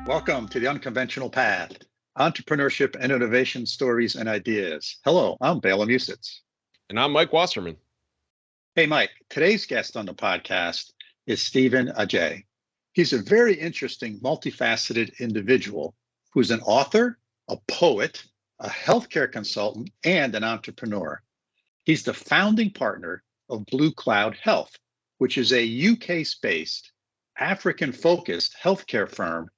Welcome to the Unconventional Path, Entrepreneurship and Innovation Stories and Ideas. Hello, I'm Bela and Mike. And I'm Mike Wasserman. Hey, Mike, today's guest on the podcast is Steven Adjei. He's a very interesting, multifaceted individual who's an author, a poet, a healthcare consultant, and an entrepreneur. He's the founding partner of Blue Cloud Health, which is a UK-based, African-focused healthcare firm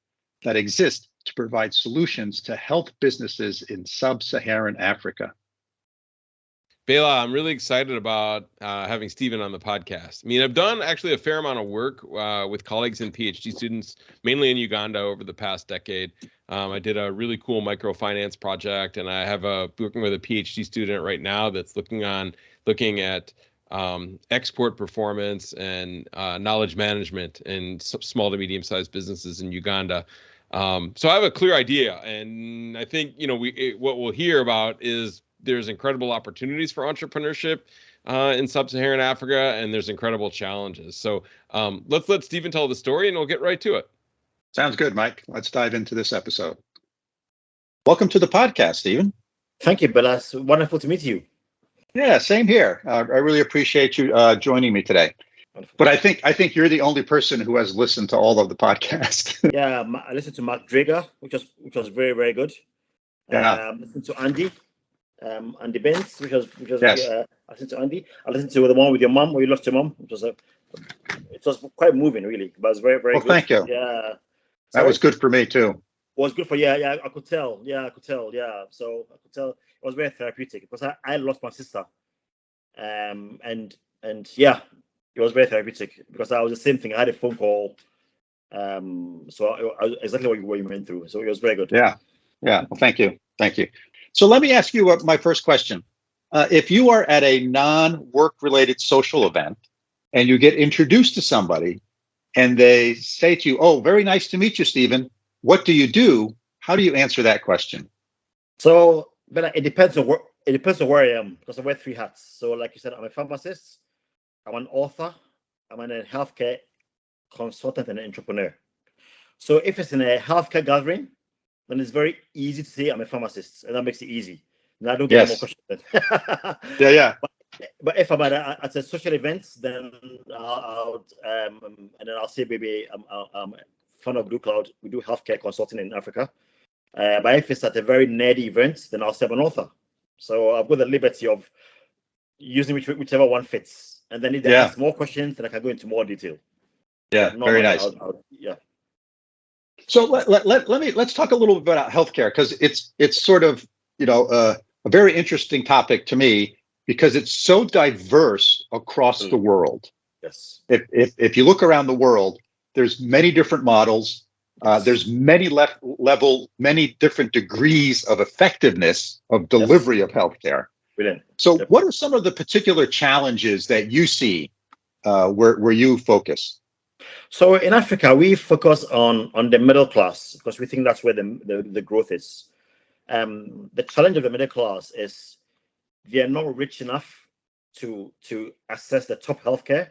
that exists to provide solutions to health businesses in sub-Saharan Africa. Bela, I'm really excited about having Steven on the podcast. I mean, I've done actually a fair amount of work with colleagues and PhD students, mainly in Uganda over the past decade. I did a really cool microfinance project, and I have working with a PhD student right now that's looking at export performance and knowledge management in small to medium-sized businesses in Uganda. So I have a clear idea, and I think what we'll hear about is there's incredible opportunities for entrepreneurship in sub-Saharan Africa, and there's incredible challenges. So let's let Steven tell the story, and we'll get right to it. Sounds good, Mike. Let's dive into this episode. Welcome to the podcast, Steven. Thank you, Bela. It's wonderful to meet you. Yeah, same here. I really appreciate you joining me today. But I think you're the only person who has listened to all of the podcasts. Yeah, I listened to Mark Drager, which was very, very good. Yeah. Listened to Andy Benz, which was yes. I listened to Andy. I listened to the one with your mom, where you lost your mom, which was it was quite moving, really. But it was very, very good. Thank you. Yeah. That was good for me too. It was good for I could tell. Yeah, I could tell. Yeah. So I could tell it was very therapeutic because I lost my sister. And yeah, it was very therapeutic because I was the same thing. I had a phone call. So I exactly what you went through. So it was very good. Yeah. Well, thank you. So let me ask you my first question. If you are at a non-work related social event and you get introduced to somebody and they say to you, "Oh, very nice to meet you, Steven. What do you do?" How do you answer that question? So, but it depends on where I am because I wear three hats. So, like you said, I'm a pharmacist, I'm an author, I'm a healthcare consultant, and an entrepreneur. So, if it's in a healthcare gathering, then it's very easy to say I'm a pharmacist, and that makes it easy. And I don't get more questions. Yeah. But if I'm at a social event, then I'll say maybe I'm founder of Blue Cloud. We do healthcare consulting in Africa. But if it's at a very nerdy event, then I'll say I'm an author. So I've got the liberty of using whichever one fits. And then if they ask more questions, then I can go into more detail. Yeah, very nice. Yeah. So let's talk a little bit about healthcare because it's sort of a very interesting topic to me because it's so diverse across the world. Yes. If you look around the world, there's many different models. There's many many different degrees of effectiveness of delivery of healthcare. Brilliant. So what are some of the particular challenges that you see where you focus? So in Africa, we focus on the middle class because we think that's where the growth is. The challenge of the middle class is they are not rich enough to access the top healthcare,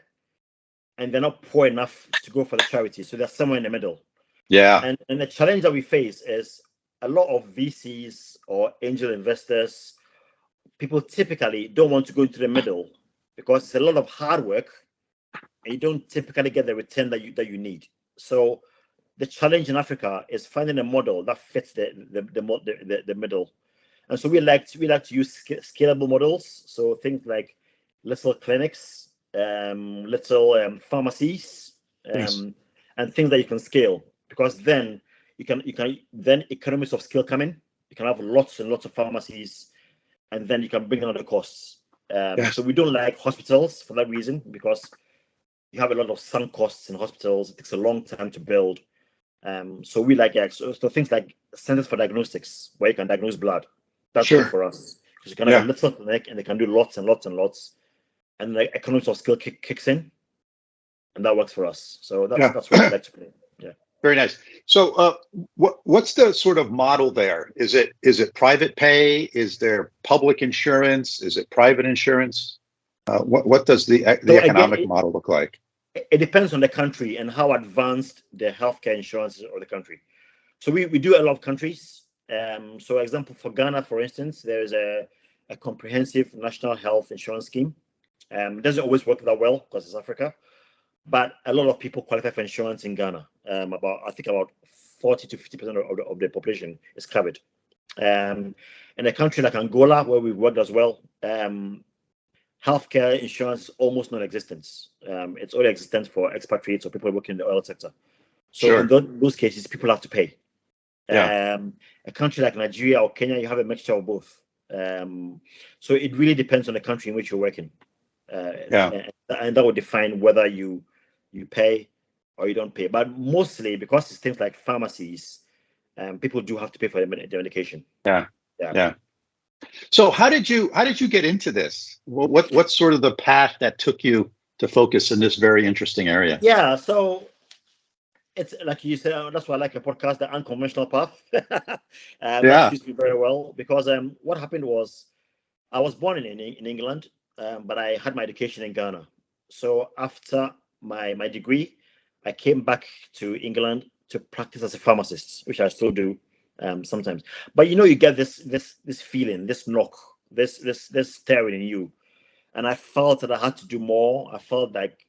and they're not poor enough to go for the charity. So they're somewhere in the middle. Yeah. And the challenge that we face is a lot of VCs or angel investors. People typically don't want to go into the middle because it's a lot of hard work, and you don't typically get the return that you need. So the challenge in Africa is finding a model that fits the middle. And so we like to use scalable models. So things like little clinics, little pharmacies, and things that you can scale because then you can economies of scale come in. You can have lots and lots of pharmacies, and then you can bring down the costs. So we don't like hospitals for that reason because you have a lot of sunk costs in hospitals. It takes a long time to build. So we like so things like centers for diagnostics where you can diagnose blood. That's good for us because you can have a little clinic and they can do lots and lots and lots, and the economics of scale kicks in, and that works for us. So that's what I like to play. Yeah. Very nice. So what's the sort of model there? Is it private pay? Is there public insurance? Is it private insurance? What does the economic model look like? It depends on the country and how advanced the healthcare insurance is of the country. So we do a lot of countries. So example, for Ghana, for instance, there is a comprehensive national health insurance scheme. It doesn't always work that well because it's Africa, but a lot of people qualify for insurance in Ghana. About 40 to 50% of the population is covered. In a country like Angola, where we've worked as well, healthcare insurance almost non-existent. It's only existent for expatriates or people working in the oil sector. So in those cases, people have to pay. A country like Nigeria or Kenya, you have a mixture of both. So it really depends on the country in which you're working. And that would define whether you pay or you don't pay. But mostly because it's things like pharmacies, people do have to pay for their medication. Yeah. So how did you get into this? What's sort of the path that took you to focus in this very interesting area? Yeah, so it's like you said, that's why I like a podcast, the unconventional path. That suits me very well because what happened was I was born in England, but I had my education in Ghana. So after my degree, I came back to England to practice as a pharmacist, which I still do sometimes. But you get this feeling, this knock, this staring in you, and I felt that I had to do more. I felt like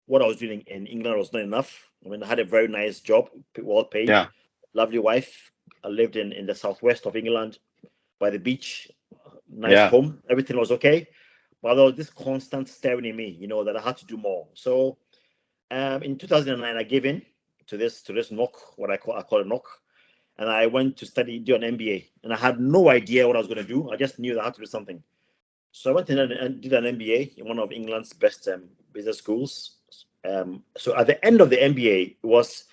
what I was doing in England was not enough. I mean, I had a very nice job, well paid, lovely wife. I lived in the southwest of England by the beach, nice home. Everything was okay. But there was this constant staring in me, that I had to do more. So in 2009, I gave in to this knock, what I call a knock. And I went to do an MBA. And I had no idea what I was going to do. I just knew that I had to do something. So I went in and did an MBA in one of England's best business schools. So at the end of the MBA, it was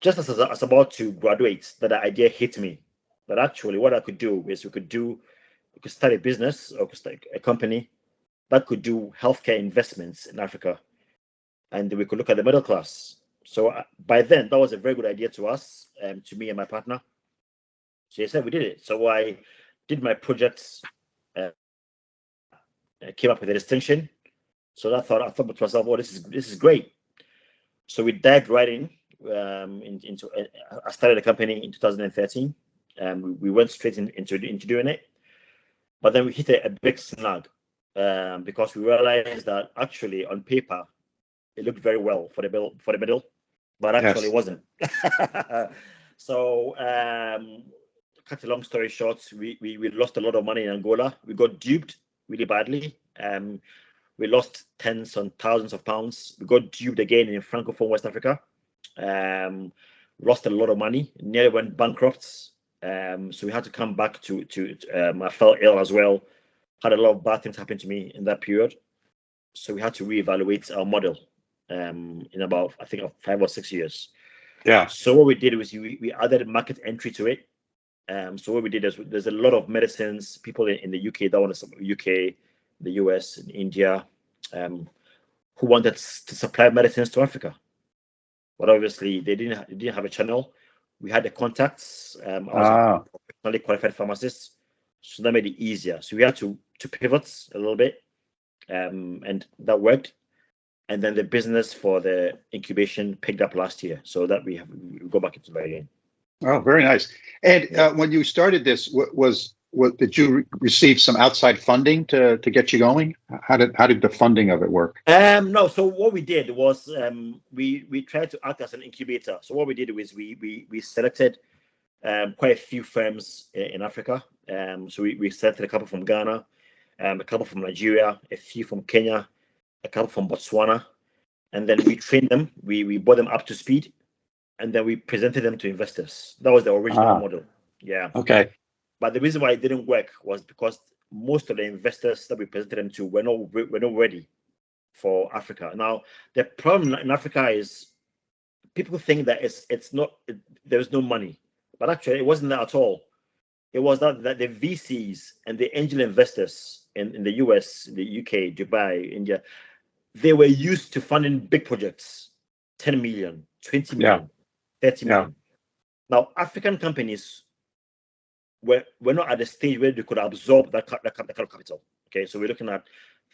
just as I was about to graduate that the idea hit me. But actually, what I could do is we could start a business or start a company that could do healthcare investments in Africa, and we could look at the middle class. So by then, that was a very good idea to us, to me and my partner. So I said we did it. So I did my projects, came up with a distinction. So I thought to myself, "Oh, this is great." So we dived right in. I started a company in 2013. We went straight into doing it, but then we hit a big snag because we realized that actually on paper it looked very well for the middle, but actually it wasn't. So cut a long story short, we lost a lot of money in Angola. We got duped really badly. We lost tens and thousands of pounds. We got duped again in Francophone West Africa. Lost a lot of money. Nearly went bankrupt. So we had to come back to I fell ill as well. Had a lot of bad things happen to me in that period. So we had to reevaluate our model in about, I think, 5 or 6 years. So what we did was we added market entry to it. So what we did is there's a lot of medicines, people in the UK that want to UK, the US, and India, who wanted to supply medicines to Africa. But obviously they didn't have a channel. We had the contacts. I was a professionally qualified pharmacist, so that made it easier. So we had to pivot a little bit, and that worked. And then the business for the incubation picked up last year, so that we go back into it again. Oh, very nice. And when you started this, did you receive some outside funding to get you going? How did the funding of it work? No. So what we did was we tried to act as an incubator. So what we did was we selected quite a few firms in Africa. So we selected a couple from Ghana, a couple from Nigeria, a few from Kenya, a couple from Botswana, and then we trained them. We brought them up to speed, and then we presented them to investors. That was the original model. Yeah. Okay. But the reason why it didn't work was because most of the investors that we presented them to were not ready for Africa. Now, the problem in Africa is people think that there's no money, but actually it wasn't that at all. It was that the VCs and the angel investors in the US, the UK, Dubai, India, they were used to funding big projects, 10 million, 20 million, 30 million. Now, African companies we're not at the stage where they could absorb that kind of capital. Okay, so we're looking at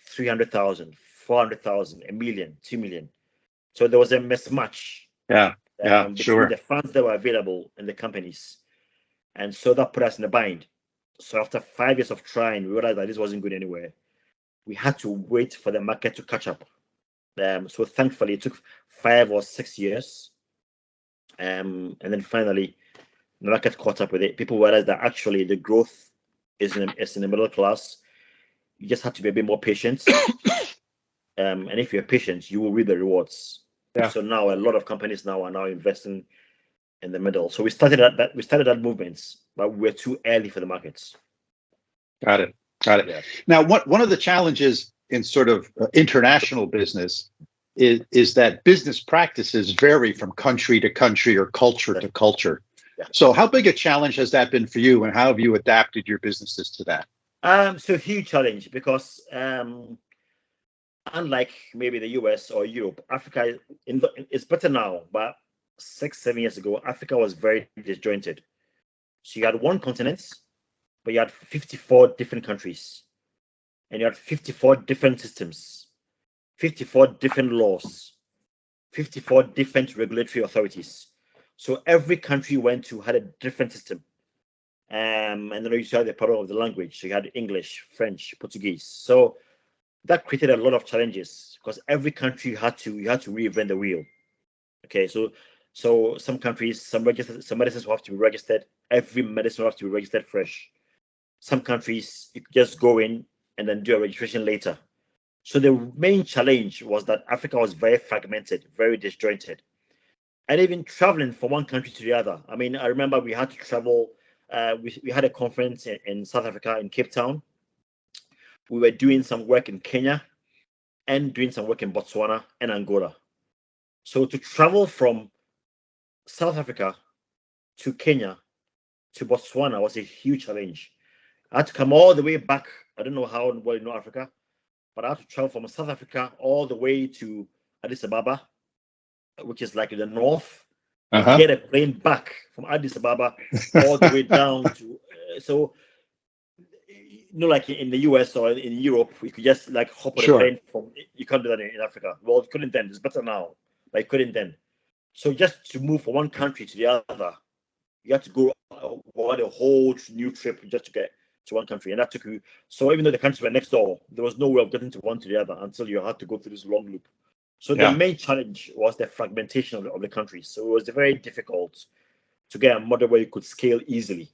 300,000, 400,000, a million, 2 million. So there was a mismatch. Yeah, between sure. the funds that were available in the companies. And so that put us in a bind. So after 5 years of trying, we realized that this wasn't going anywhere. We had to wait for the market to catch up. So thankfully, it took 5 or 6 years. And then finally, the market caught up with it. People realized that actually the growth is in the middle class. You just have to be a bit more patient. And if you're patient, you will reap the rewards. Yeah. So now a lot of companies now are now investing in the middle. So we started that movement, but we're too early for the markets. Got it. Yeah. Now, one of the challenges in sort of international business is that business practices vary from country to country or culture to culture. Yeah. So how big a challenge has that been for you, and how have you adapted your businesses to that? So huge challenge because unlike maybe the US or Europe, Africa it's better now, but 6-7 years ago, Africa was very disjointed. So you had one continent, but you had 54 different countries, and you had 54 different systems, 54 different laws, 54 different regulatory authorities. So every country you went to had a different system. And then you had the problem of the language. So you had English, French, Portuguese. So that created a lot of challenges because every country you had to reinvent the wheel. Okay, so some countries, some medicines will have to be registered. Every medicine will have to be registered fresh. Some countries you could just go in and then do a registration later. So the main challenge was that Africa was very fragmented, very disjointed, and even traveling from one country to the other. I mean, I remember we had to travel. We had a conference in South Africa, in Cape Town. We were doing some work in Kenya and doing some work in Botswana and Angola. So to travel from South Africa to Kenya to Botswana was a huge challenge. I had to come all the way back. I don't know how well you know Africa, but I had to travel from South Africa all the way to Addis Ababa, which is like in the north, and get a plane back from Addis Ababa all the way down to. So, like in the US or in Europe, you could just like hop on a plane from. You can't do that in Africa. Well, you couldn't then. It's better now, but you couldn't then. So just to move from one country to the other, you had to go on a whole new trip just to get to one country, and that took you. So even though the countries were next door, there was no way of getting to one to the other until you had to go through this long loop. So the main challenge was the fragmentation of the countries. So it was very difficult to get a model where you could scale easily.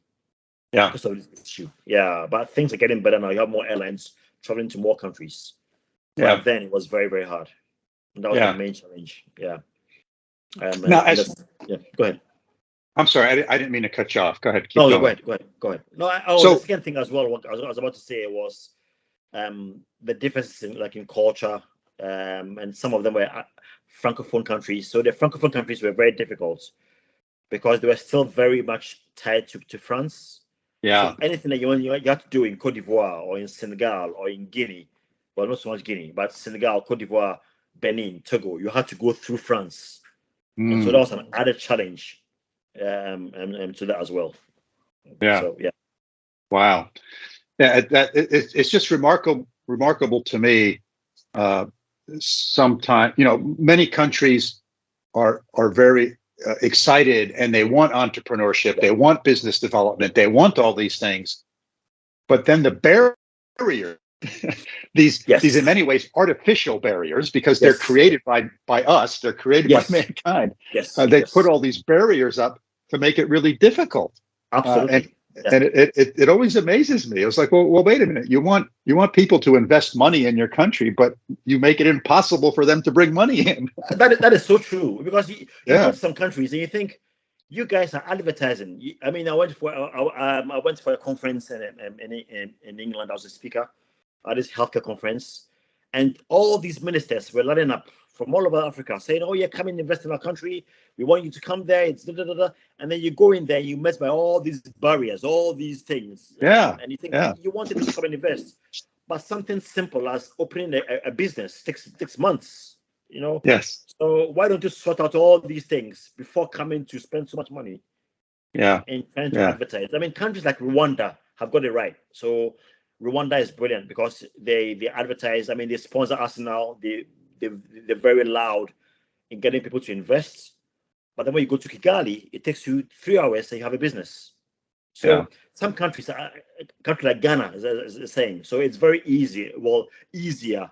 Yeah. Because of this issue. Yeah, but things are getting better now. You have more airlines traveling to more countries. Yeah. But then it was very, very hard. And that was the main challenge. Yeah. Now, go ahead. I'm sorry, I didn't mean to cut you off. Go ahead. Go ahead. No, the second thing as well, what I was about to say was the differences in culture, and some of them were Francophone countries. So the Francophone countries were very difficult because they were still very much tied to France. Yeah. So anything that you have to do in Cote d'Ivoire or in Senegal or in Guinea, well, not so much Guinea, but Senegal, Cote d'Ivoire, Benin, Togo, you had to go through France. And so that was an added challenge and to that as well. Yeah. So, yeah. Wow. Yeah, it's just remarkable to me. Sometimes, many countries are very excited and they want entrepreneurship, they want business development, they want all these things, but then the barrier, these in many ways artificial barriers, because they're created by us, they're created by mankind. They put all these barriers up to make it really difficult. Absolutely. And it always amazes me. It was like, well, wait a minute. You want people to invest money in your country, but you make it impossible for them to bring money in. That is so true, because you go to some countries and you think you guys are advertising. I mean, I went for a conference in England. I was a speaker at this healthcare conference, and all these ministers were lining up from all over Africa saying, "Oh, yeah, come and invest in our country. We want you to come there." It's da da da da. And then you go in there, you met by all these barriers, all these things. And you think you wanted to come and invest, but something simple as opening a business takes months. Yes. So why don't you sort out all these things before coming to spend so much money? And trying to advertise. I mean, countries like Rwanda have got it right. So Rwanda is brilliant because they advertise. I mean, they sponsor Arsenal. They're very loud in getting people to invest. But then when you go to Kigali, it takes you 3 hours and you have a business. So some countries, a country like Ghana is the same. So it's very easier to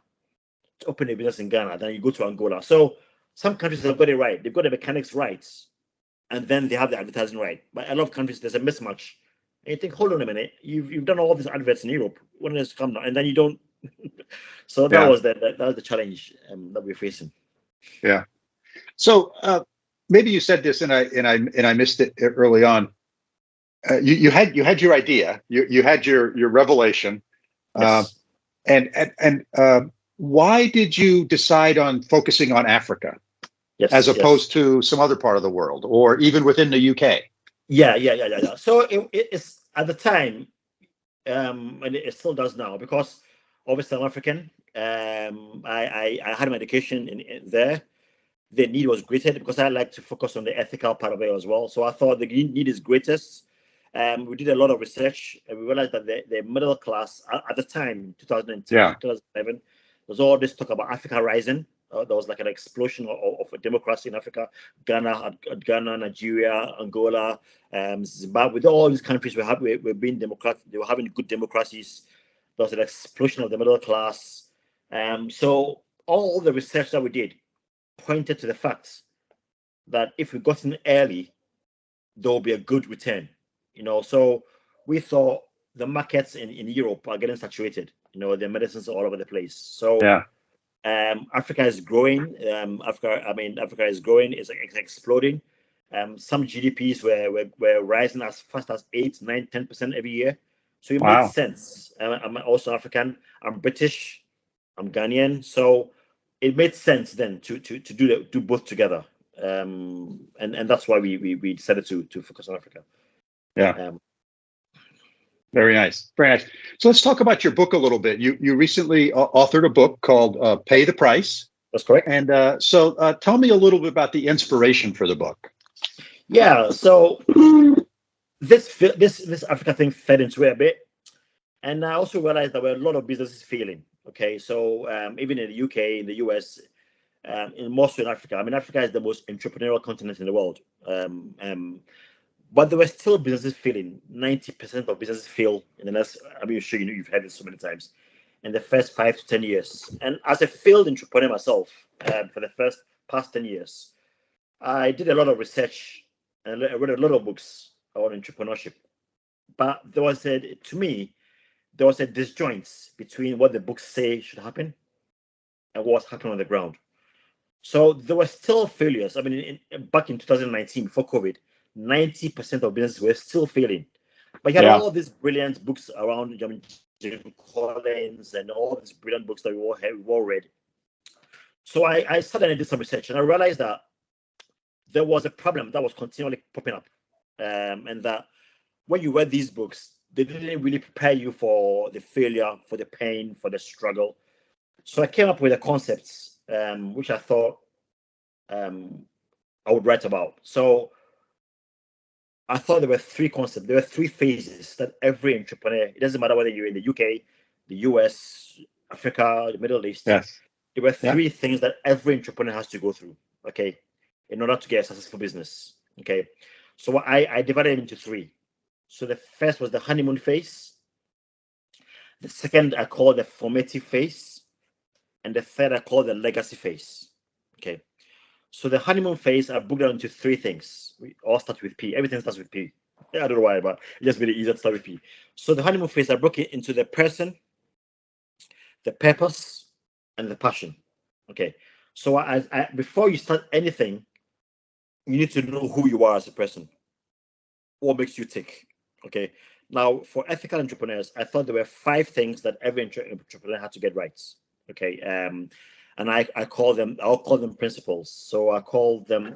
open a business in Ghana than you go to Angola. So some countries have got it right. They've got the mechanics right, and then they have the advertising right. But a lot of countries, there's a mismatch. And you think, hold on a minute, you've done all these adverts in Europe. When does it come now? And then you don't. So that was the challenge that we're facing. Yeah. So maybe you said this and I missed it early on. You had your idea, you had your revelation, Yes. and why did you decide on focusing on Africa as opposed to some other part of the world or even within the UK? Yeah. So it's at the time, and it still does now, because obviously I'm African. I had my education in there. The need was greater because I like to focus on the ethical part of it as well. So I thought the need is greatest. We did a lot of research and we realized that the middle class at the time, 2010, 2011, there's all this talk about Africa rising. There was like an explosion of democracy in Africa. Ghana, Nigeria, Angola, Zimbabwe, all these countries were being democratic. They were having good democracies. There was an explosion of the middle class. So all the research that we did pointed to the fact that if we got in early, there will be a good return. So we thought the markets in Europe are getting saturated. The medicines are all over the place. So Africa is growing. Africa is growing. It's exploding. Some GDPs were rising as fast as 8, 9, 10% every year. So it made sense. I'm also African. I'm British. I'm Ghanaian. So it made sense then to do both together. And that's why we decided to focus on Africa. Very nice. So let's talk about your book a little bit. You recently authored a book called Pay the Price. That's correct. And so tell me a little bit about the inspiration for the book. Yeah. So this Africa thing fed into it a bit, and I also realized there were a lot of businesses failing. Okay, so even in the UK, in the US, in most in Africa. Africa is the most entrepreneurial continent in the world. But there were still businesses failing. 90% of businesses fail in the next. I'm sure you've heard this so many times. In the first 5 to 10 years, and as a failed entrepreneur myself, for the past 10 years, I did a lot of research and I read a lot of books on entrepreneurship. But there was a disjoint between what the books say should happen and what's happening on the ground. So there were still failures. Back in 2019, before COVID, 90% of businesses were still failing. But you had all these brilliant books around, Jim Collins and all these brilliant books that we've all read. So I started and did some research, and I realized that there was a problem that was continually popping up, and that when you read these books, they didn't really prepare you for the failure, for the pain, for the struggle. So I came up with a concept, which I thought I would write about. So I thought there were 3 concepts. There were 3 phases that every entrepreneur, it doesn't matter whether you're in the UK, the US, Africa, the Middle East. Yes. There were 3 things that every entrepreneur has to go through, okay, in order to get a successful business. Okay. So I divided it into 3. So the first was the honeymoon phase. The second I call the formative phase. And the third I call the legacy phase. Okay. So the honeymoon phase, I broke down into 3 things. We all start with P. Everything starts with P. I don't know why, but it's just really easy to start with P. So the honeymoon phase, I broke it into the person, the purpose, and the passion. Okay. So I before you start anything, you need to know who you are as a person. What makes you tick? Okay. Now, for ethical entrepreneurs, I thought there were 5 things that every entrepreneur had to get right. Okay. And I'll call them principles. So I call them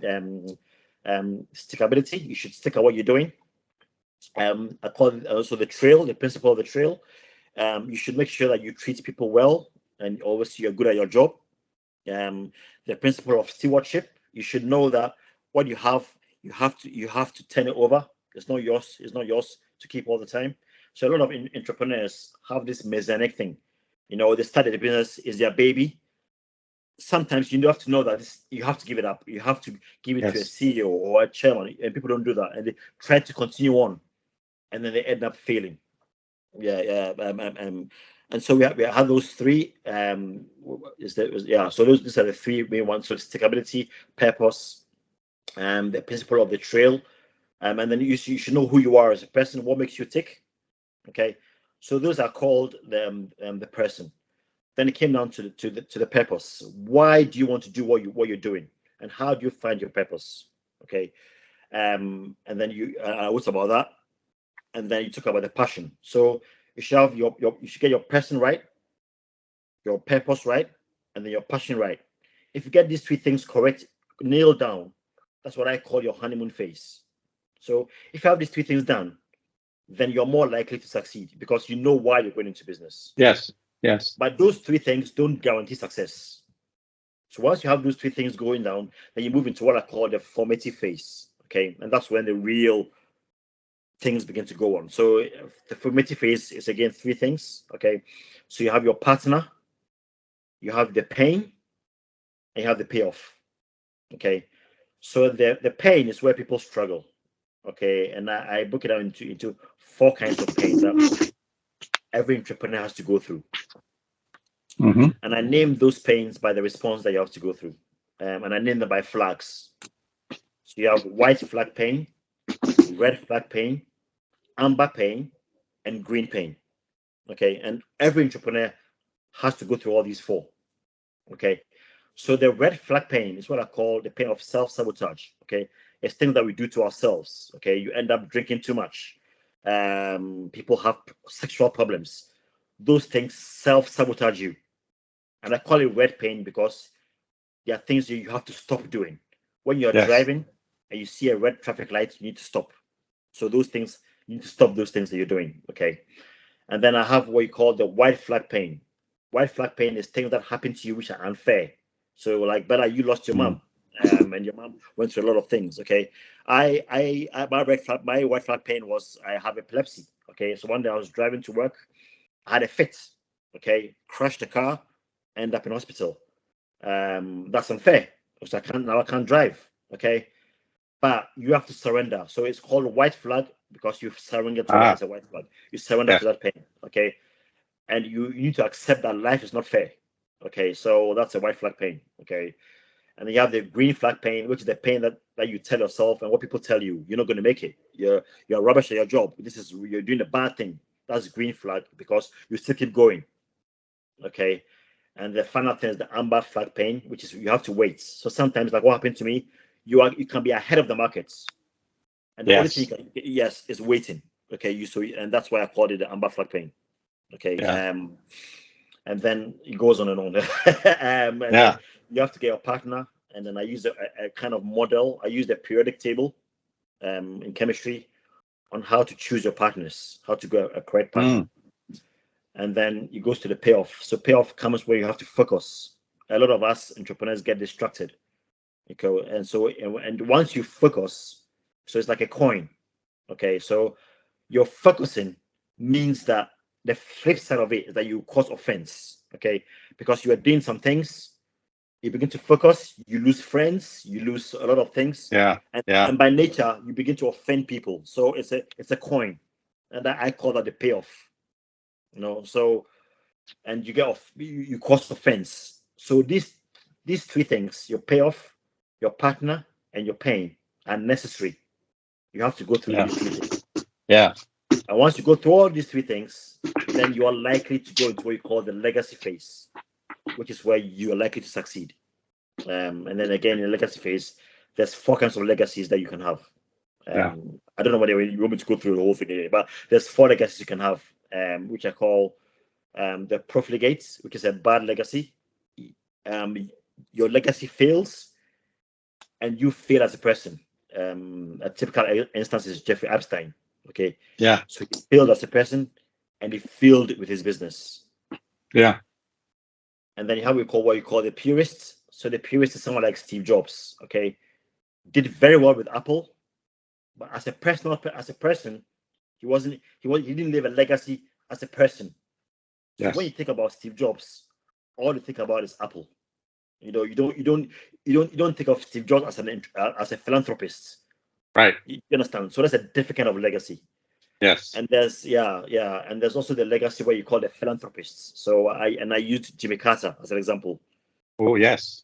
stickability. You should stick at what you're doing. I call it also the principle of the trail. You should make sure that you treat people well, and obviously you're good at your job. The principle of stewardship. You should know that what you have to turn it over. It's not yours to keep all the time. So a lot of entrepreneurs have this messianic thing. They started the business, is their baby. sometimes you have to know that you have to give it up. You have to give it to a CEO or a chairman, and people don't do that, and they try to continue on, and then they end up failing. And so we have those three. So these are the three main ones. So stickability, purpose, the principle of the trail, and then you should know who you are as a person. What makes you tick? Okay, so those are called the person. Then it came down to the purpose. Why do you want to do what you're doing, and how do you find your purpose? Okay, and then I wrote about that, and then you talk about the passion. So you should have you should get your person right, your purpose right, and then your passion right. If you get these three things correct, nailed down, that's what I call your honeymoon phase. So if you have these three things done, then you're more likely to succeed because you know why you're going into business. Yes. But those three things don't guarantee success. So once you have those three things going down, then you move into what I call the formative phase. Okay, and that's when the real things begin to go on. So the formative phase is again three things. Okay, so you have your partner, you have the pain, and you have the payoff. Okay, so the pain is where people struggle. Okay, and I broke it down into four kinds of pain that every entrepreneur has to go through. Mm-hmm. And I named those pains by the response that you have to go through, and I named them by flags. So you have white flag pain, red flag pain, amber pain, and green pain. Okay, and every entrepreneur has to go through all these four. Okay, so the red flag pain is what I call the pain of self-sabotage. Okay, it's things that we do to ourselves. Okay, you end up drinking too much. People have sexual problems. Those things self-sabotage you, and I call it red pain because there are things that you have to stop doing. When you're driving and you see a red traffic light, you need to stop. So those things, you need to stop those things that you're doing. Okay, and then I have what you call the white flag pain. White flag pain is things that happen to you which are unfair. So, like, Bella, you lost your mom, and your mom went through a lot of things. Okay, my white flag pain was I have epilepsy. Okay, so one day I was driving to work, I had a fit. Okay, crashed the car, end up in hospital. That's unfair because I can't drive. Okay, but you have to surrender. So it's called white flag because you've surrendered to that as a white flag. You surrender to that pain. Okay, and you need to accept that life is not fair. Okay, so that's a white flag pain. Okay, and then you have the green flag pain, which is the pain that you tell yourself and what people tell you you're not going to make it. You're rubbish at your job. You're doing a bad thing. That's green flag because you still keep going. Okay, and the final thing is the amber flag pain, which is you have to wait. So sometimes, like what happened to me, you can be ahead of the markets, and the only thing you can is waiting. Okay, and that's why I called it the amber flag pain. Okay, and then it goes on and on. Then you have to get a partner, and then I use a kind of model. I use the periodic table in chemistry on how to choose your partners, how to go a correct partner. And then it goes to the payoff. So payoff comes where you have to focus. A lot of us entrepreneurs get distracted. Okay, and once you focus, so it's like a coin. Okay, so you're focusing means that the flip side of it is that you cause offense. Okay, because you are doing some things, you begin to focus, you lose friends, you lose a lot of things. And by nature, you begin to offend people. So it's a coin, and I call that the payoff. So and you get off, you cause offense. So these three things, your payoff, your partner, and your pain, are necessary. You have to go through these three things. And once you go through all these three things, then you are likely to go into what you call the legacy phase, which is where you are likely to succeed. And then again, in the legacy phase, there's four kinds of legacies that you can have. I don't know whether you want me to go through the whole thing today, but there's four legacies you can have, which I call the profligate, which is a bad legacy. Your legacy fails, and you fail as a person. A typical instance is Jeffrey Epstein. Okay. So he failed as a person, and he failed with his business. And then you have what you call the purist. So the purist is someone like Steve Jobs. Okay, did very well with Apple, but as a person, he didn't leave a legacy as a person. So when you think about Steve Jobs, all you think about is Apple. You don't think of Steve Jobs as a philanthropist. Right. You understand? So that's a different kind of legacy. Yes. And there's and there's also the legacy where you call the philanthropists. So I used Jimmy Carter as an example. Oh yes.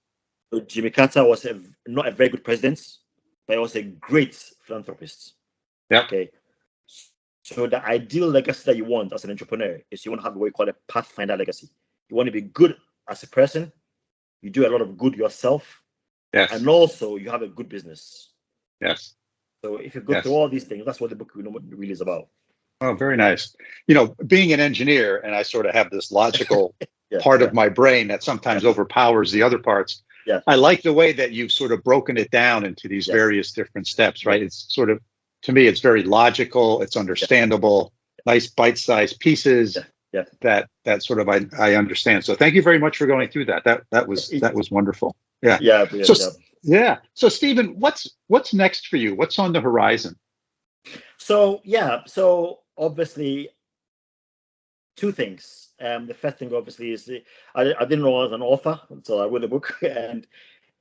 So Jimmy Carter was not a very good president, but he was a great philanthropist. Yeah. Okay. So the ideal legacy that you want as an entrepreneur is you want to have what you call a pathfinder legacy. You want to be good as a person. You do a lot of good yourself. Yes. And also you have a good business. Yes. So if you go through all these things, that's what the book really is about. Oh, very nice. Being an engineer, and I sort of have this logical part of my brain that sometimes overpowers the other parts. Yeah. I like the way that you've sort of broken it down into these various different steps, right? It's sort of, to me, it's very logical. It's understandable, nice bite-sized pieces that sort of I understand. So thank you very much for going through that. That was wonderful. Yeah. So Steven, what's next for you? What's on the horizon? So obviously two things. The first thing obviously is I didn't know I was an author until I wrote a book, and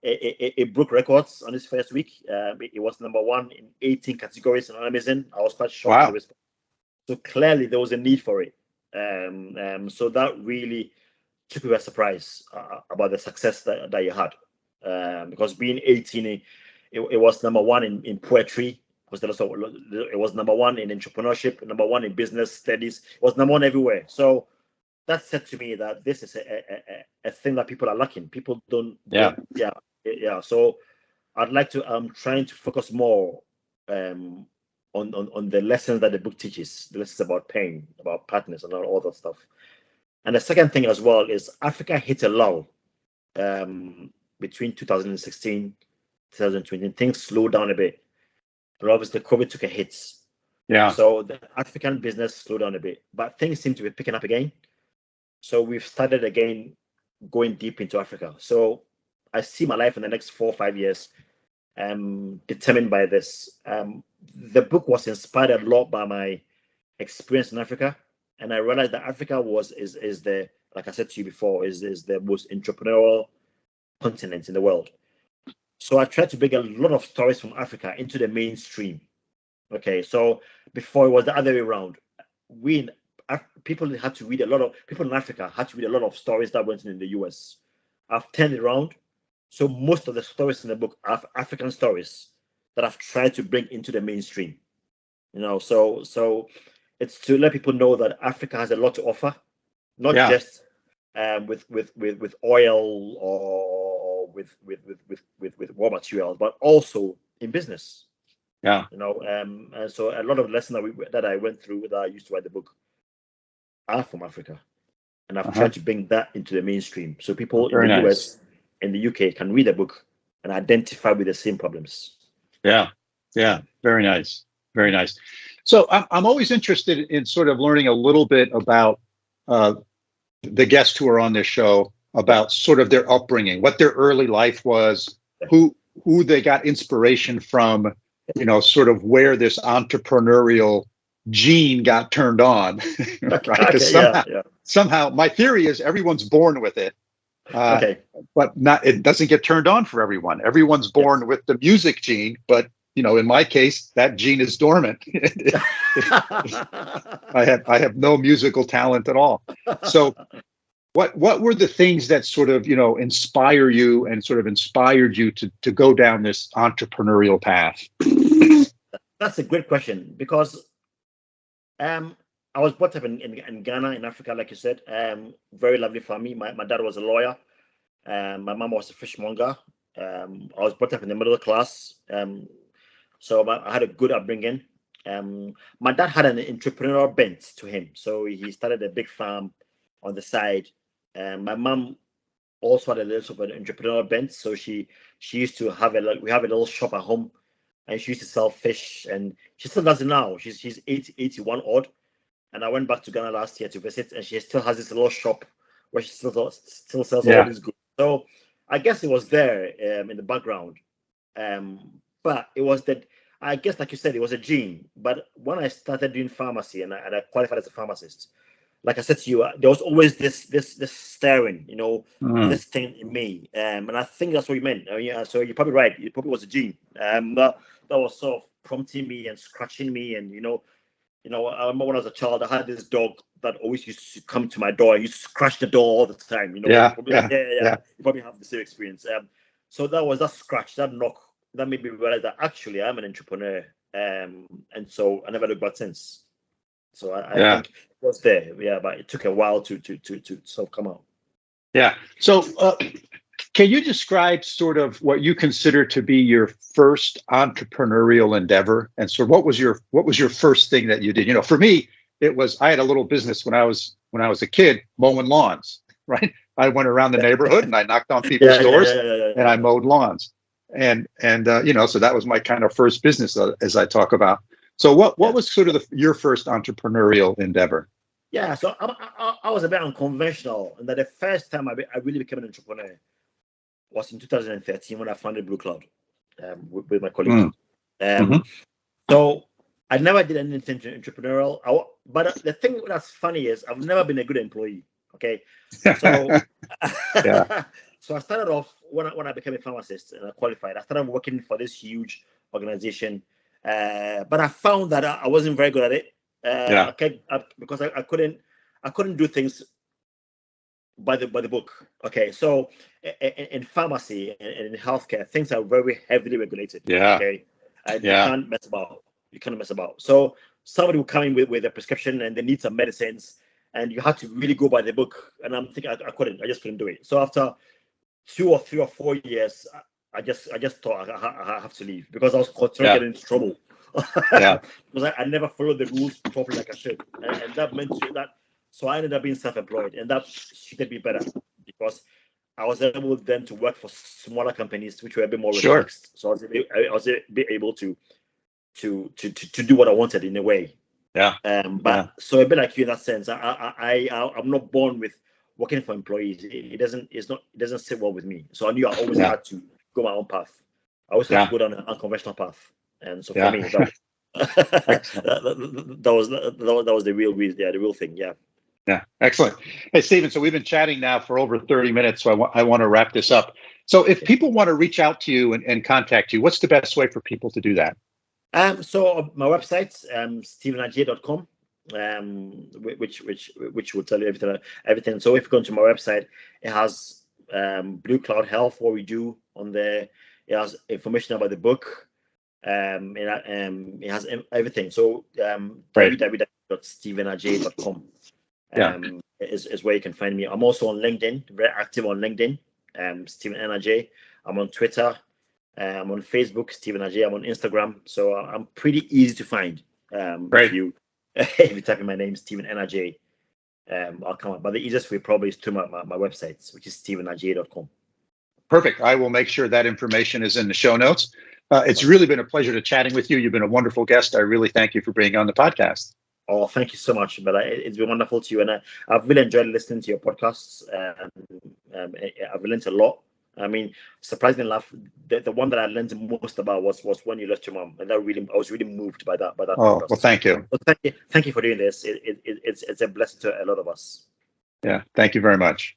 it broke records on its first week. It was #1 in 18 categories on Amazon. I was quite shocked. Wow. So clearly there was a need for it. So that really took me by surprise about the success that you had. Because being 18, it was #1 in poetry. It was #1 in entrepreneurship, #1 in business studies. It was #1 everywhere. So that said to me that this is a thing that people are lacking. People don't. So I'd like to. I'm trying to focus more on the lessons that the book teaches. The lessons about pain, about partners, and all that stuff. And the second thing as well is Africa hit a lull between 2016, 2020. Things slowed down a bit. And obviously, COVID took a hit. Yeah. So the African business slowed down a bit, but things seem to be picking up again. So we've started again going deep into Africa. So I see my life in the next 4 or 5 years determined by this. The book was inspired a lot by my experience in Africa, and I realized that Africa is the, like I said to you before, is the most entrepreneurial continent in the world. So I tried to bring a lot of stories from Africa into the mainstream. Okay, so before it was the other way around. People in Africa had to read a lot of stories that went in the US. I've turned it around. So most of the stories in the book are African stories that I've tried to bring into the mainstream. So it's to let people know that Africa has a lot to offer, not just with oil or with raw materials, but also in business. Yeah. And so a lot of lessons that I went through that I used to write the book are from Africa, and I've tried to bring that into the mainstream, so people in the US and the UK can read the book and identify with the same problems. Yeah. Very nice. Very nice. So I'm always interested in sort of learning a little bit about the guests who are on this show, about sort of their upbringing, what their early life was, who they got inspiration from, sort of where this entrepreneurial gene got turned on. Right? Because somehow my theory is everyone's born with it. But it doesn't get turned on for everyone. Everyone's born with the music gene, but in my case, that gene is dormant. I have no musical talent at all. So what were the things that sort of, inspire you and sort of inspired you to go down this entrepreneurial path? That's a great question, because I was brought up in Ghana, in Africa, like you said. Very lovely family. My dad was a lawyer. My mom was a fishmonger. I was brought up in the middle class. So I had a good upbringing. My dad had an entrepreneurial bent to him. So he started a big farm on the side. My mom also had a little bit of an entrepreneurial bent. So she used to we have a little shop at home, and she used to sell fish, and she still does it now. She's 81 odd. And I went back to Ghana last year to visit, and she still has this little shop where she still sells all these goods. So I guess it was there in the background. But it was that, I guess, like you said, it was a gene. But when I started doing pharmacy and I qualified as a pharmacist, like I said to you, there was always this staring, this Mm. thing in me, and I think that's what you meant. Yeah, so you're probably right. It probably was a gene, that was sort of prompting me and scratching me, and I remember when I was a child, I had this dog that always used to come to my door. I used to scratch the door all the time. Yeah, Probably, yeah, yeah. yeah, You probably have the same experience. So that was that scratch, that knock, that made me realize that actually I'm an entrepreneur. And so I never looked back since. So I yeah, think it was there, yeah, but it took a while to sort of come out. yeah. So, can you describe sort of what you consider to be your first entrepreneurial endeavor, and so what was your first thing that you did? For me, it was I had a little business when I was a kid mowing lawns. Right, I went around the neighborhood and I knocked on people's doors and I mowed lawns, and so that was my kind of first business, as I talk about. So what was sort of your first entrepreneurial endeavor? Yeah, so I was a bit unconventional, and that the first time I really became an entrepreneur was in 2013 when I founded Blue Cloud, with my colleague. Mm-hmm. So I never did anything entrepreneurial. But the thing that's funny is I've never been a good employee. Okay, so Yeah. so I started off when I became a pharmacist and I qualified. I started working for this huge organization, but I found that I wasn't very good at it. Yeah. Because I couldn't do things by the book. Okay, so in pharmacy and in healthcare, things are very heavily regulated. Yeah. Okay, and you Yeah. can't mess about. You can't mess about. So somebody will come in with a prescription and they need some medicines, and you have to really go by the book. And I'm thinking I couldn't. I just couldn't do it. So after 2 or 3 or 4 years, I just thought I have to leave because I was constantly getting into trouble. Yeah. Because I never followed the rules properly like I should, and that meant that. So I ended up being self-employed, and that suited me better because I was able then to work for smaller companies which were a bit more Sure. relaxed. So I was a bit able to do what I wanted in a way. Yeah. But so a bit like you in that sense, I'm not born with working for employees. It doesn't sit well with me. So I knew I always had to go my own path. I always had to go down an unconventional path. And so for me, that was the real reason, the real thing. Yeah. Yeah. Excellent. Hey, Steven, so we've been chatting now for over 30 minutes, so I want to wrap this up. So if people want to reach out to you and contact you, what's the best way for people to do that? So my website, stevenadjei.com, which will tell you everything. So if you go to my website, it has Blue Cloud Health, what we do on there. It has information about the book. It has everything. So www.stevenadjei.com is where you can find me. I'm also on LinkedIn, very active on LinkedIn. Steven Adjei. I'm on Twitter. I'm on Facebook, Steven Adjei. I'm on Instagram, so I'm pretty easy to find. If you type in my name, Steven Adjei, I'll come up. But the easiest way probably is to my website, which is stevenadjei.com. Perfect. I will make sure that information is in the show notes. It's really been a pleasure to chatting with you. You've been a wonderful guest. I really thank you for being on the podcast. Oh, thank you so much, Bela. It's been wonderful to you, and I've really enjoyed listening to your podcasts. I've learned a lot. I mean, surprisingly enough, the one that I learned most about was when you lost your mom, and I was really moved by that. Oh, podcast. well, thank you. So thank you for doing this. It's a blessing to a lot of us. Yeah, thank you very much.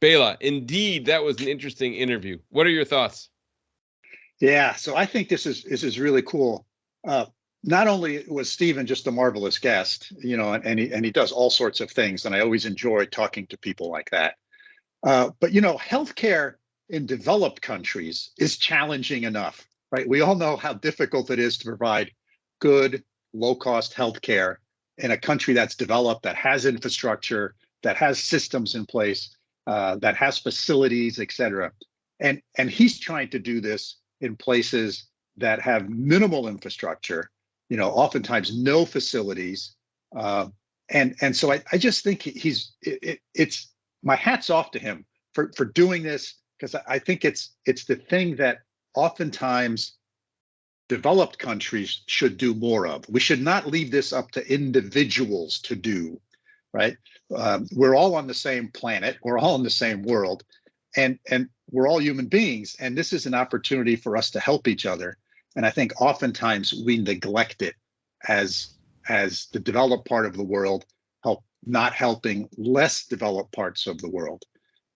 Bela, indeed, that was an interesting interview. What are your thoughts? Yeah, so I think this is really cool. Not only was Steven just a marvelous guest, and he does all sorts of things, and I always enjoy talking to people like that. But healthcare in developed countries is challenging enough, right? We all know how difficult it is to provide good, low-cost healthcare in a country that's developed, that has infrastructure, that has systems in place, that has facilities, et cetera. And he's trying to do this in places that have minimal infrastructure, oftentimes no facilities. And so I just think it's my hat's off to him for doing this, because I think it's the thing that oftentimes developed countries should do more of. We should not leave this up to individuals to do, right? We're all on the same planet. We're all in the same world, and we're all human beings. And this is an opportunity for us to help each other. And I think oftentimes we neglect it as the developed part of the world, help not helping less developed parts of the world.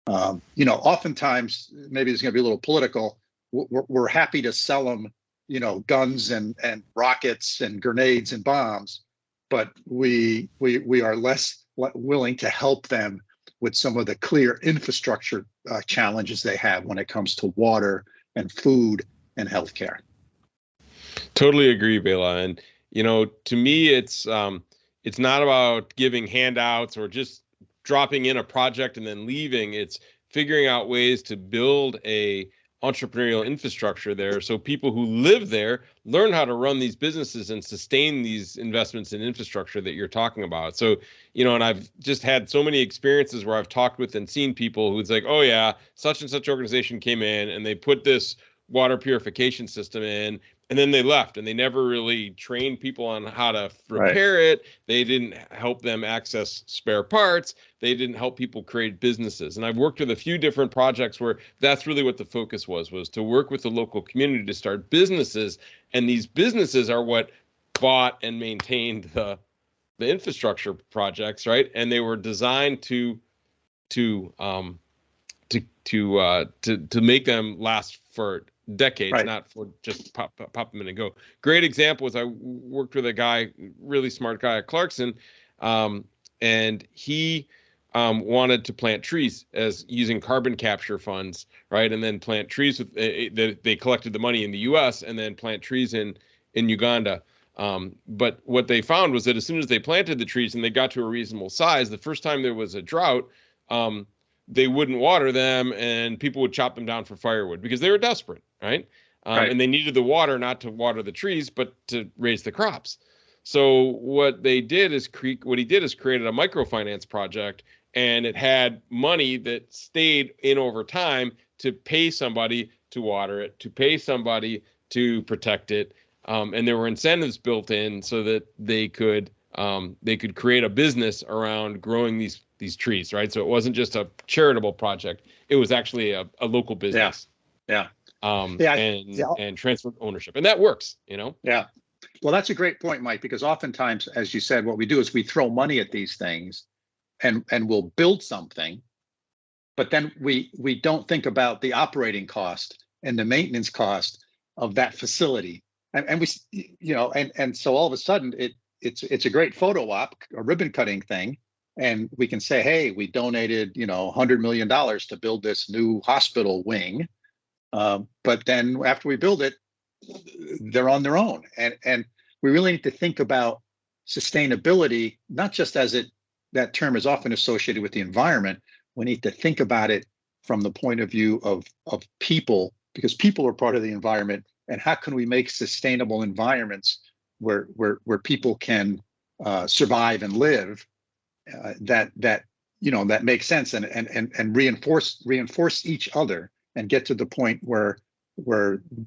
Oftentimes, maybe it's going to be a little political. We're happy to sell them, guns and rockets and grenades and bombs, but we are less willing to help them with some of the clear infrastructure challenges they have when it comes to water and food and healthcare. Totally agree, Bela. And to me, it's not about giving handouts or just dropping in a project and then leaving. It's figuring out ways to build a entrepreneurial infrastructure there, so people who live there learn how to run these businesses and sustain these investments in infrastructure that you're talking about. So, and I've just had so many experiences where I've talked with and seen people who's like, oh yeah, such and such organization came in and they put this water purification system in, and then they left, and they never really trained people on how to repair it. They didn't help them access spare parts. They didn't help people create businesses. And I've worked with a few different projects where that's really what the focus was to work with the local community to start businesses. And these businesses are what bought and maintained the infrastructure projects, right? And they were designed to make them last for decades, not for just pop them in and go. Great example is I worked with a guy, really smart guy at Clarkson, and he wanted to plant trees as using carbon capture funds, right? And then plant trees with they collected the money in the U.S. and then plant trees in Uganda. But what they found was that as soon as they planted the trees and they got to a reasonable size, the first time there was a drought, they wouldn't water them, and people would chop them down for firewood because they were desperate, right? And they needed the water not to water the trees, but to raise the crops. So what he did is created a microfinance project, and it had money that stayed in over time to pay somebody to water it, to pay somebody to protect it, and there were incentives built in so that they could create a business around growing these trees, right? So it wasn't just a charitable project; it was actually a local business. And transfer ownership, and that works, Yeah. Well, that's a great point, Mike, because oftentimes, as you said, what we do is we throw money at these things, and we'll build something, but then we don't think about the operating cost and the maintenance cost of that facility, and so all of a sudden it's a great photo op, a ribbon cutting thing. And we can say, hey, we donated, $100 million to build this new hospital wing. But then after we build it, they're on their own. And we really need to think about sustainability, not just as that term is often associated with the environment. We need to think about it from the point of view of people, because people are part of the environment. And how can we make sustainable environments where people can survive and live? That makes sense and reinforce each other and get to the point where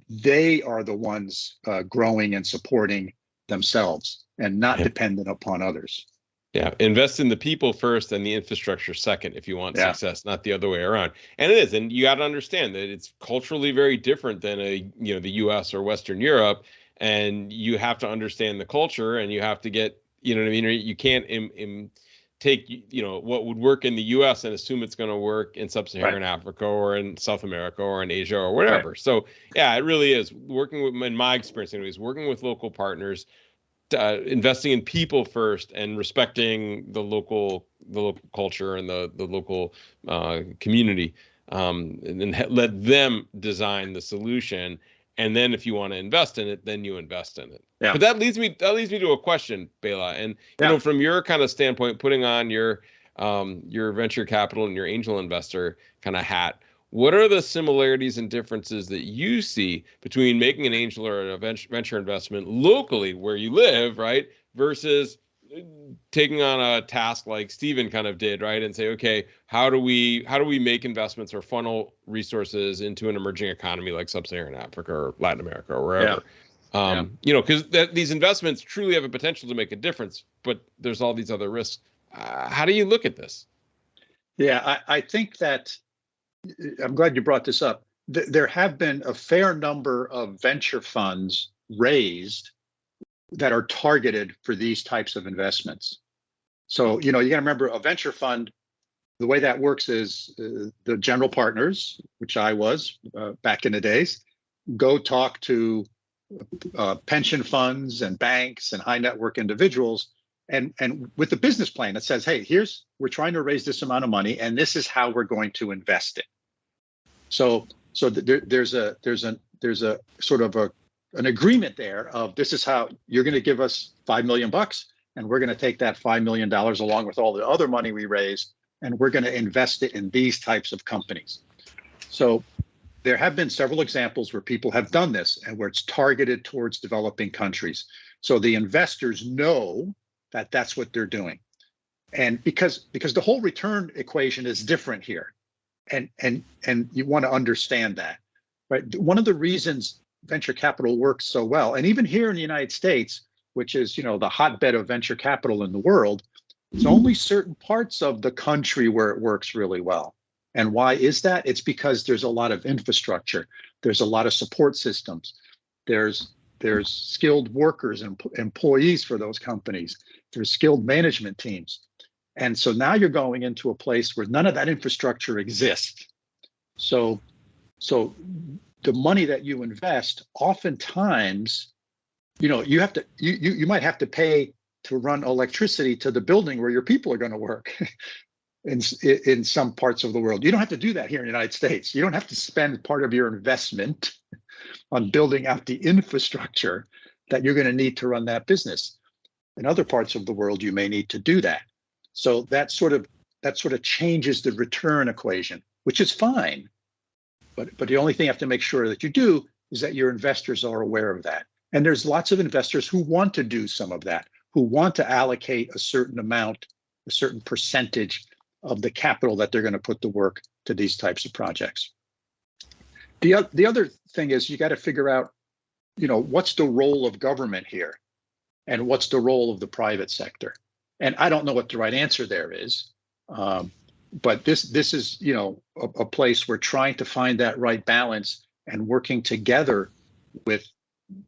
they are the ones growing and supporting themselves and not dependent upon others. Yeah, invest in the people first and the infrastructure second if you want success, not the other way around. And it is, and you got to understand that it's culturally very different than the U.S. or Western Europe, and you have to understand the culture, and you have to get, you can't take what would work in the U.S. and assume it's going to work in sub-Saharan Africa or in South America or in Asia or whatever. So yeah, it really is working with, in my experience anyways, working with local partners, investing in people first and respecting the local culture and the local community, and then let them design the solution. And then if you want to invest in it, then you invest in it. Yeah. But that leads me to a question, Bela. And from your kind of standpoint, putting on your venture capital and your angel investor kind of hat, what are the similarities and differences that you see between making an angel or a venture investment locally where you live, right, versus taking on a task like Steven kind of did, right, and say, okay, how do we make investments or funnel resources into an emerging economy like sub-Saharan Africa or Latin America or wherever? Because these investments truly have a potential to make a difference, but there's all these other risks. How do you look at this? Yeah, I think that I'm glad you brought this up. There have been a fair number of venture funds raised that are targeted for these types of investments. So, you got to remember a venture fund, the way that works is the general partners, which I was back in the days, go talk to pension funds and banks and high net worth individuals, and with the business plan that says, hey, we're trying to raise this amount of money, and this is how we're going to invest it. So there's a sort of an agreement there of, this is how you're going to give us $5 million, and we're going to take that $5 million along with all the other money we raised, and we're going to invest it in these types of companies. So there have been several examples where people have done this and where it's targeted towards developing countries. So the investors know that that's what they're doing. And because the whole return equation is different here. And you want to understand that, right? One of the reasons venture capital works so well, and even here in the United States, which is, the hotbed of venture capital in the world, it's only certain parts of the country where it works really well. And why is that? It's because there's a lot of infrastructure. There's a lot of support systems. There's skilled workers and employees for those companies. There's skilled management teams. And so now you're going into a place where none of that infrastructure exists. So the money that you invest, oftentimes, you might have to pay to run electricity to the building where your people are going to work in some parts of the world. You don't have to do that here in the United States. You don't have to spend part of your investment on building out the infrastructure that you're going to need to run that business. In other parts of the world, you may need to do that. So that sort of changes the return equation, which is fine. But the only thing you have to make sure that you do is that your investors are aware of that. And there's lots of investors who want to do some of that, who want to allocate a certain amount, a certain percentage of the capital that they're going to put to work to these types of projects. The other thing is, you got to figure out, what's the role of government here, and what's the role of the private sector. And I don't know what the right answer there is, but this is a place where trying to find that right balance and working together with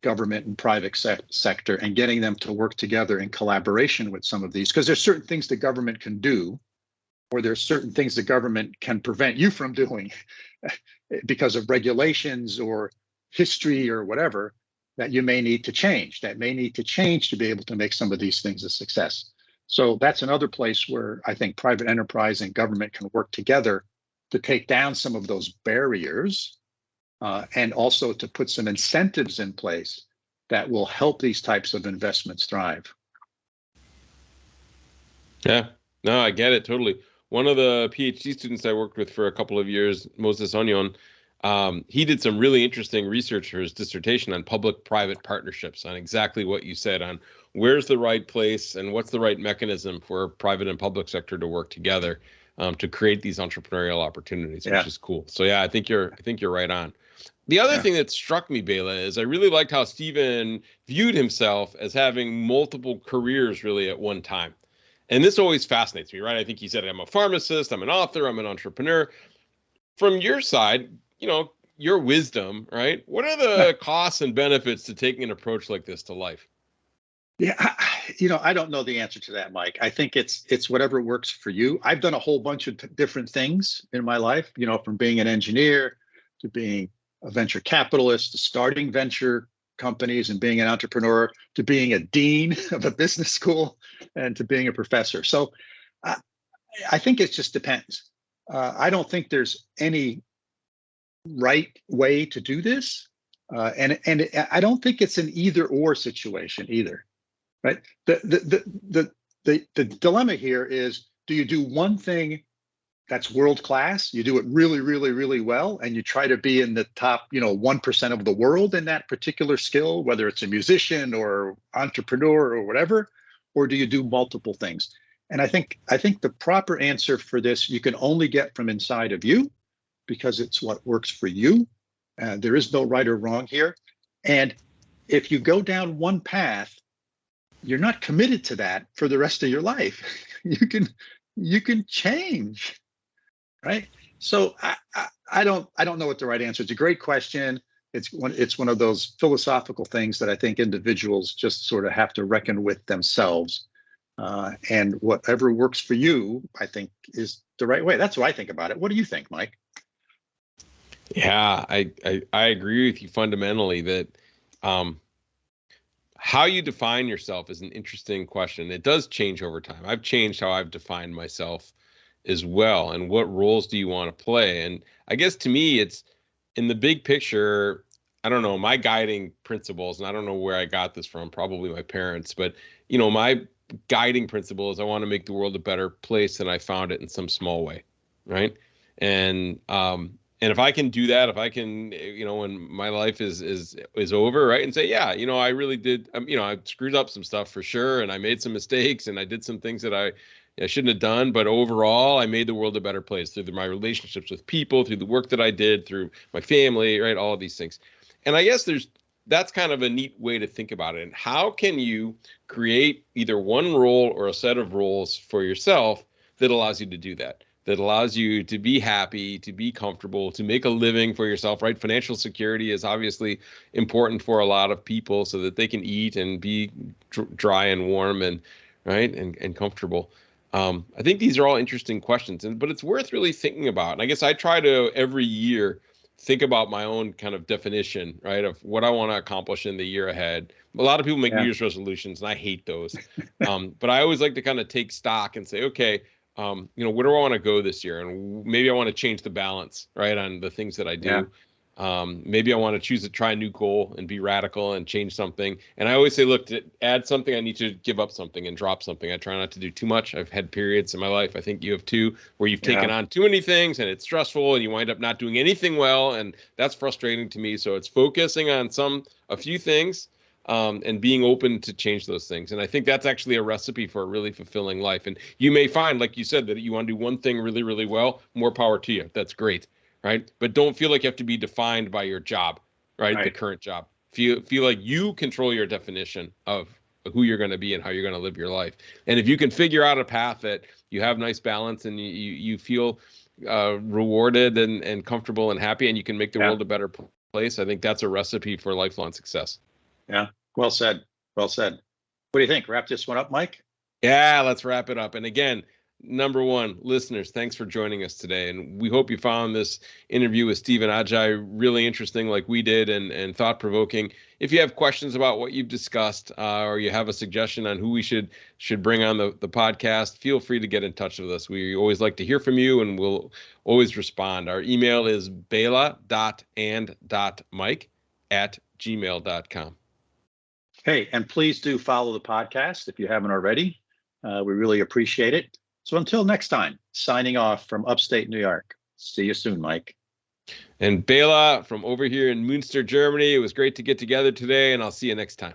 government and private sector and getting them to work together in collaboration with some of these, because there's certain things the government can do, or there's certain things the government can prevent you from doing because of regulations or history or whatever, that you may need to change, to be able to make some of these things a success. So that's another place where I think private enterprise and government can work together to take down some of those barriers, and also to put some incentives in place that will help these types of investments thrive. Yeah, no, I get it totally. One of the PhD students I worked with for a couple of years, Moses Onion, he did some really interesting research for his dissertation on public-private partnerships, on exactly what you said, on where's the right place and what's the right mechanism for private and public sector to work together to create these entrepreneurial opportunities, which is cool. So yeah, I think you're right on. The other thing that struck me, Bela, is I really liked how Steven viewed himself as having multiple careers really at one time. And this always fascinates me, right? I think he said, I'm a pharmacist, I'm an author, I'm an entrepreneur. From your side, your wisdom, right? What are the costs and benefits to taking an approach like this to life? Yeah, I don't know the answer to that, Mike. I think it's whatever works for you. I've done a whole bunch of different things in my life, from being an engineer to being a venture capitalist, to starting venture companies and being an entrepreneur, to being a dean of a business school, and to being a professor. So I think it just depends. I don't think there's any right way to do this. And I don't think it's an either or situation either, right? The dilemma here is, do you do one thing that's world class? You do it really, really, really well, and you try to be in the top, 1% of the world in that particular skill, whether it's a musician or entrepreneur or whatever, or do you do multiple things? And I think the proper answer for this you can only get from inside of you, because it's what works for you. There is no right or wrong here. And if you go down one path, you're not committed to that for the rest of your life. You can change. Right. So I don't know what the right answer is. It's a great question. It's one of those philosophical things that I think individuals just sort of have to reckon with themselves. And whatever works for you, I think, is the right way. That's what I think about it. What do you think, Mike? Yeah, I agree with you fundamentally that how you define yourself is an interesting question. It does change over time. I've changed how I've defined myself as well. And what roles do you want to play? And I guess to me, it's in the big picture, I don't know, my guiding principles, and I don't know where I got this from, probably my parents, but my guiding principle is I want to make the world a better place than I found it in some small way, right? And if I can do that, if I can, when my life is over, right, and say, yeah, I really did, I screwed up some stuff for sure, and I made some mistakes, and I did some things that I shouldn't have done, but overall, I made the world a better place through my relationships with people, through the work that I did, through my family, right, all of these things. And I guess that's kind of a neat way to think about it. And how can you create either one role or a set of roles for yourself that allows you to do that allows you to be happy, to be comfortable, to make a living for yourself, right? Financial security is obviously important for a lot of people so that they can eat and be dry and warm and right and comfortable. I think these are all interesting questions, but it's worth really thinking about. And I guess I try to every year think about my own kind of definition, right, of what I want to accomplish in the year ahead. A lot of people make New Year's resolutions, and I hate those. But I always like to kind of take stock and say, okay, where do I want to go this year? And maybe I want to change the balance, right, on the things that I do. Maybe I want to choose to try a new goal and be radical and change something. And I always say, look, to add something, I need to give up something and drop something. I try not to do too much. I've had periods in my life, I think you have too, where you've taken on too many things and it's stressful and you wind up not doing anything well. And that's frustrating to me. So it's focusing on a few things and being open to change those things. And I think that's actually a recipe for a really fulfilling life. And you may find, like you said, that you want to do one thing really, really well, more power to you. That's great. Right. But don't feel like you have to be defined by your job, right? The current job. Feel like you control your definition of who you're going to be and how you're going to live your life. And if you can figure out a path that you have nice balance and you feel rewarded and comfortable and happy and you can make the world a better place, I think that's a recipe for lifelong success. Yeah. Well said. Well said. What do you think? Wrap this one up, Mike? Yeah, let's wrap it up. And again, number one, listeners, thanks for joining us today. And we hope you found this interview with Steven Adjei really interesting like we did and thought-provoking. If you have questions about what you've discussed or you have a suggestion on who we should bring on the podcast, feel free to get in touch with us. We always like to hear from you and we'll always respond. Our email is bela.and.mike@gmail.com. Hey, and please do follow the podcast if you haven't already. We really appreciate it. So until next time, signing off from upstate New York. See you soon, Mike. And Bela from over here in Münster, Germany. It was great to get together today, and I'll see you next time.